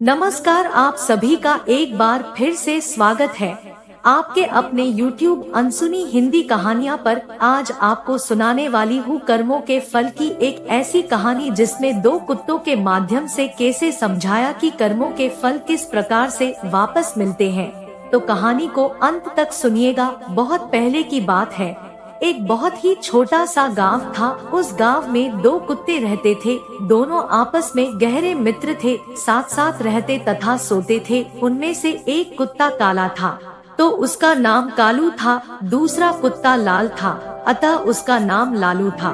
नमस्कार, आप सभी का एक बार फिर से स्वागत है आपके अपने YouTube अनसुनी हिंदी कहानियाँ पर। आज आपको सुनाने वाली हूँ कर्मों के फल की एक ऐसी कहानी जिसमें दो कुत्तों के माध्यम से कैसे समझाया कि कर्मों के फल किस प्रकार से वापस मिलते हैं। तो कहानी को अंत तक सुनिएगा। बहुत पहले की बात है, एक बहुत ही छोटा सा गांव था। उस गांव में दो कुत्ते रहते थे। दोनों आपस में गहरे मित्र थे, साथ साथ रहते तथा सोते थे। उनमें से एक कुत्ता काला था तो उसका नाम कालू था, दूसरा कुत्ता लाल था अतः उसका नाम लालू था।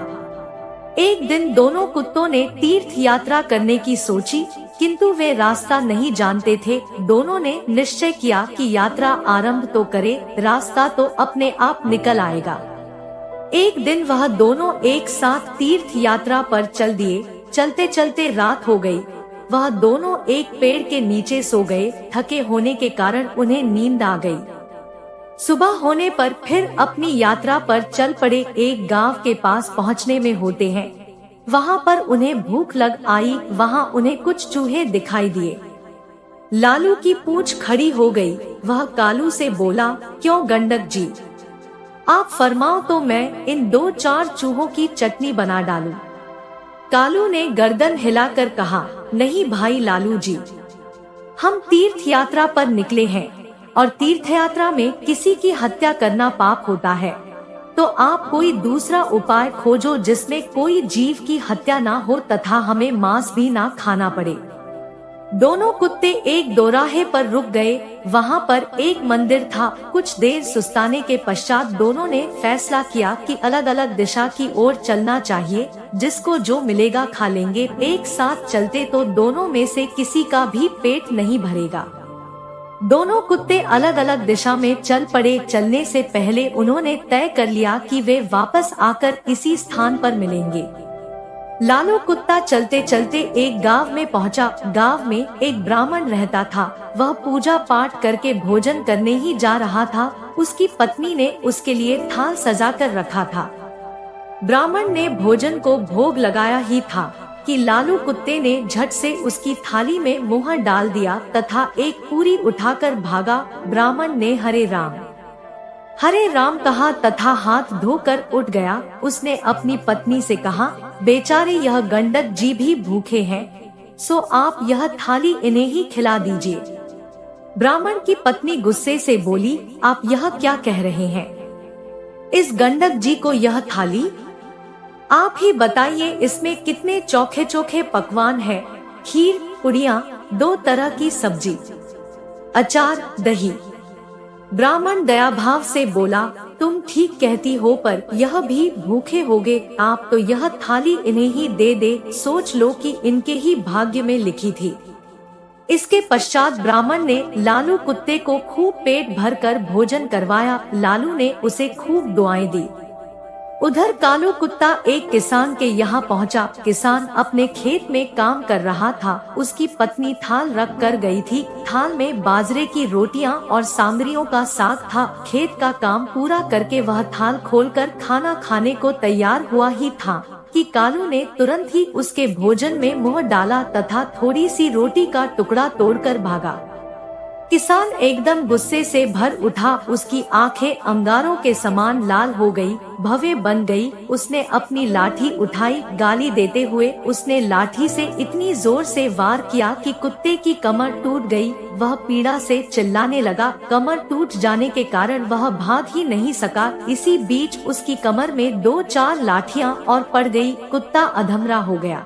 एक दिन दोनों कुत्तों ने तीर्थ यात्रा करने की सोची, किंतु वे रास्ता नहीं जानते थे। दोनों ने निश्चय किया कि यात्रा आरंभ तो करे, रास्ता तो अपने आप निकल आएगा। एक दिन वह दोनों एक साथ तीर्थ यात्रा पर चल दिए। चलते चलते रात हो गई। वह दोनों एक पेड़ के नीचे सो गए। थके होने के कारण उन्हें नींद आ गई। सुबह होने पर फिर अपनी यात्रा पर चल पड़े। एक गांव के पास पहुंचने में होते हैं, वहां पर उन्हें भूख लग आई। वहां उन्हें कुछ चूहे दिखाई दिए। लालू की पूंछ खड़ी हो गई। वह कालू से बोला, क्यों गंडक जी, आप फरमाओ तो मैं इन 2-4 चूहों की चटनी बना डालूं। कालू ने गर्दन हिलाकर कहा, नहीं भाई लालू जी, हम तीर्थ यात्रा पर निकले हैं और तीर्थ यात्रा में किसी की हत्या करना पाप होता है। तो आप कोई दूसरा उपाय खोजो जिसमें कोई जीव की हत्या ना हो तथा हमें मांस भी ना खाना पड़े। दोनों कुत्ते एक दोराहे पर रुक गए। वहां पर एक मंदिर था। कुछ देर सुस्ताने के पश्चात दोनों ने फैसला किया कि अलग अलग दिशा की ओर चलना चाहिए। जिसको जो मिलेगा खा लेंगे। एक साथ चलते तो दोनों में से किसी का भी पेट नहीं भरेगा। दोनों कुत्ते अलग अलग दिशा में चल पड़े। चलने से पहले उन्होंने तय कर लिया कि वे वापस आकर इसी स्थान पर मिलेंगे। लालू कुत्ता चलते चलते एक गांव में पहुंचा। गांव में एक ब्राह्मण रहता था। वह पूजा पाठ करके भोजन करने ही जा रहा था। उसकी पत्नी ने उसके लिए थाल सजा कर रखा था। ब्राह्मण ने भोजन को भोग लगाया ही था कि लालू कुत्ते ने झट से उसकी थाली में मुंह डाल दिया तथा एक पूरी उठाकर भागा। ब्राह्मण ने हरे राम कहा तथा हाथ धोकर उठ गया। उसने अपनी पत्नी से कहा, बेचारे यह गंडक जी भी भूखे हैं, सो आप यह थाली इन्हें ही खिला दीजिए। ब्राह्मण की पत्नी गुस्से से बोली, आप यह क्या कह रहे हैं? इस गंडक जी को यह थाली? आप ही बताइए इसमें कितने चोखे चोखे पकवान हैं, खीर, पुड़ियाँ, 2 तरह की सब्जी, अचार, दही। ब्राह्मण दया भाव से बोला, तुम ठीक कहती हो, पर यह भी भूखे होगे। आप तो यह थाली इन्हें ही दे दे। सोच लो कि इनके ही भाग्य में लिखी थी। इसके पश्चात ब्राह्मण ने लालू कुत्ते को खूब पेट भरकर भोजन करवाया। लालू ने उसे खूब दुआएं दी। उधर कालू कुत्ता एक किसान के यहाँ पहुँचा। किसान अपने खेत में काम कर रहा था। उसकी पत्नी थाल रख कर गई थी। थाल में बाजरे की रोटियां और सांगरियों का साग था। खेत का काम पूरा करके वह थाल खोलकर खाना खाने को तैयार हुआ ही था कि कालू ने तुरंत ही उसके भोजन में मुंह डाला तथा थोड़ी सी रोटी का टुकड़ा तोड़कर भागा। किसान एकदम गुस्से से भर उठा। उसकी आंखें अंगारों के समान लाल हो गई, भवें बन गई। उसने अपनी लाठी उठाई। गाली देते हुए उसने लाठी से इतनी जोर से वार किया कि कुत्ते की कमर टूट गई। वह पीड़ा से चिल्लाने लगा। कमर टूट जाने के कारण वह भाग ही नहीं सका। इसी बीच उसकी कमर में 2-4 लाठियां और पड़ गई। कुत्ता अधमरा हो गया।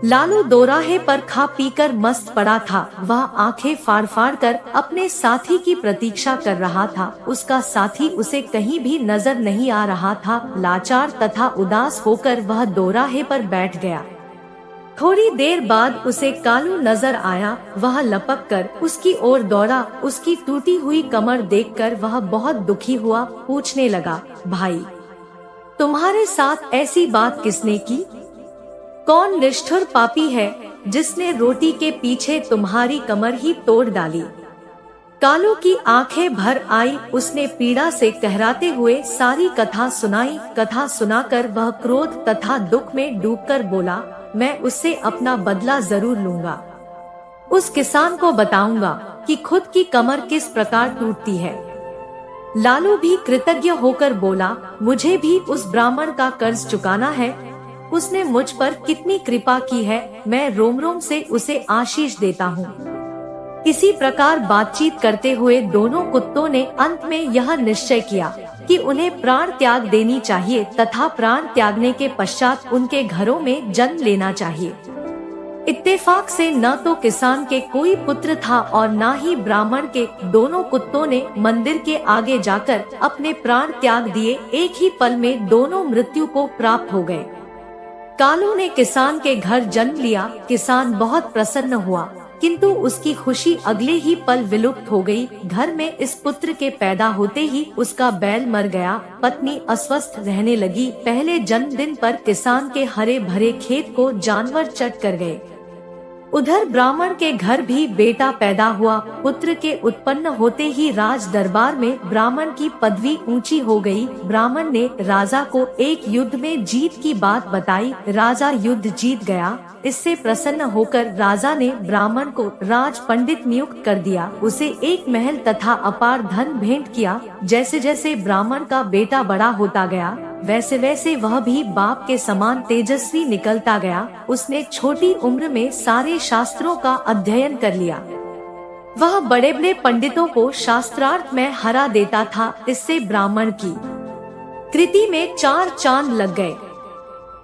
लालू दोराहे पर खा पीकर मस्त पड़ा था। वह आंखें फाड़ फाड़ कर अपने साथी की प्रतीक्षा कर रहा था। उसका साथी उसे कहीं भी नजर नहीं आ रहा था। लाचार तथा उदास होकर वह दोराहे पर बैठ गया। थोड़ी देर बाद उसे कालू नजर आया। वह लपक कर उसकी ओर दौड़ा। उसकी टूटी हुई कमर देखकर वह बहुत दुखी हुआ। पूछने लगा, भाई, तुम्हारे साथ ऐसी बात किसने की? कौन निष्ठुर पापी है जिसने रोटी के पीछे तुम्हारी कमर ही तोड़ डाली? कालू की आंखें भर आई। उसने पीड़ा से कहराते हुए सारी कथा सुनाई। कथा सुनाकर वह क्रोध तथा दुख में डूबकर बोला, मैं उससे अपना बदला जरूर लूंगा। उस किसान को बताऊंगा कि खुद की कमर किस प्रकार टूटती है। लालू भी कृतज्ञ होकर बोला, मुझे भी उस ब्राह्मण का कर्ज चुकाना है। उसने मुझ पर कितनी कृपा की है, मैं रोम रोम से उसे आशीष देता हूँ। इसी प्रकार बातचीत करते हुए दोनों कुत्तों ने अंत में यह निश्चय किया कि उन्हें प्राण त्याग देनी चाहिए तथा प्राण त्यागने के पश्चात उनके घरों में जन्म लेना चाहिए। इत्तेफाक से न तो किसान के कोई पुत्र था और न ही ब्राह्मण के। दोनों कुत्तों ने मंदिर के आगे जाकर अपने प्राण त्याग दिए। एक ही पल में दोनों मृत्यु को प्राप्त हो गए। कालू ने किसान के घर जन्म लिया। किसान बहुत प्रसन्न हुआ, किंतु उसकी खुशी अगले ही पल विलुप्त हो गई। घर में इस पुत्र के पैदा होते ही उसका बैल मर गया। पत्नी अस्वस्थ रहने लगी। पहले जन्मदिन पर किसान के हरे भरे खेत को जानवर चट कर गए। उधर ब्राह्मण के घर भी बेटा पैदा हुआ। पुत्र के उत्पन्न होते ही राज दरबार में ब्राह्मण की पदवी ऊंची हो गई। ब्राह्मण ने राजा को एक युद्ध में जीत की बात बताई। राजा युद्ध जीत गया। इससे प्रसन्न होकर राजा ने ब्राह्मण को राज पंडित नियुक्त कर दिया। उसे एक महल तथा अपार धन भेंट किया। जैसे जैसे ब्राह्मण का बेटा बड़ा होता गया, वैसे वैसे वह भी बाप के समान तेजस्वी निकलता गया। उसने छोटी उम्र में सारे शास्त्रों का अध्ययन कर लिया। वह बड़े बड़े पंडितों को शास्त्रार्थ में हरा देता था। इससे ब्राह्मण की कृति में 4 चांद लग गए।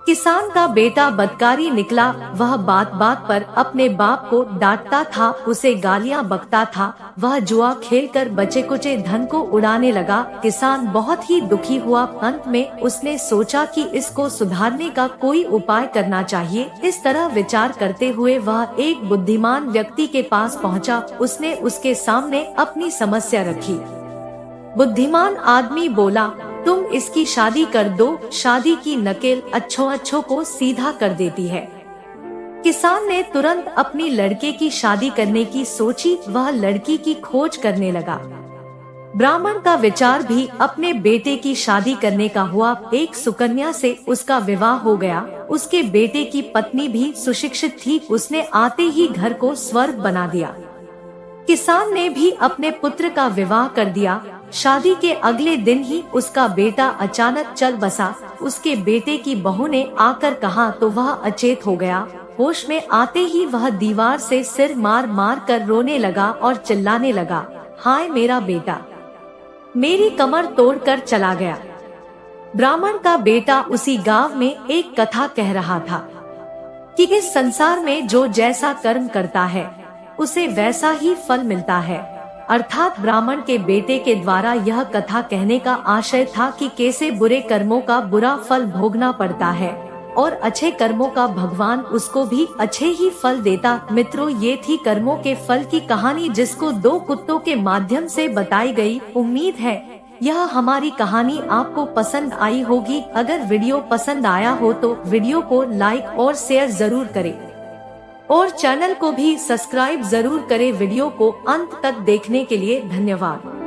किसान का बेटा बदकारी निकला। वह बात बात पर अपने बाप को डांटता था, उसे गालियां बकता था। वह जुआ खेलकर बचे कुचे धन को उड़ाने लगा। किसान बहुत ही दुखी हुआ। अंत में उसने सोचा कि इसको सुधारने का कोई उपाय करना चाहिए। इस तरह विचार करते हुए वह एक बुद्धिमान व्यक्ति के पास पहुंचा। उसने उसके सामने अपनी समस्या रखी। बुद्धिमान आदमी बोला, तुम इसकी शादी कर दो। शादी की नकेल अच्छों को सीधा कर देती है। किसान ने तुरंत अपनी लड़के की शादी करने की सोची। वह लड़की की खोज करने लगा। ब्राह्मण का विचार भी अपने बेटे की शादी करने का हुआ। एक सुकन्या से उसका विवाह हो गया। उसके बेटे की पत्नी भी सुशिक्षित थी। उसने आते ही घर को स्वर्ग बना दिया। किसान ने भी अपने पुत्र का विवाह कर दिया। शादी के अगले दिन ही उसका बेटा अचानक चल बसा। उसके बेटे की बहू ने आकर कहा तो वह अचेत हो गया। होश में आते ही वह दीवार से सिर मार मार कर रोने लगा और चिल्लाने लगा, हाय मेरा बेटा, मेरी कमर तोड़कर चला गया। ब्राह्मण का बेटा उसी गांव में एक कथा कह रहा था कि इस संसार में जो जैसा कर्म करता है उसे वैसा ही फल मिलता है। अर्थात ब्राह्मण के बेटे के द्वारा यह कथा कहने का आशय था कि कैसे बुरे कर्मों का बुरा फल भोगना पड़ता है और अच्छे कर्मों का भगवान उसको भी अच्छे ही फल देता। मित्रों, ये थी कर्मों के फल की कहानी, जिसको 2 कुत्तों के माध्यम से बताई गई। उम्मीद है यह हमारी कहानी आपको पसंद आई होगी। अगर वीडियो पसंद आया हो तो वीडियो को लाइक और शेयर जरूर करें और चैनल को भी सब्सक्राइब जरूर करें। वीडियो को अंत तक देखने के लिए धन्यवाद।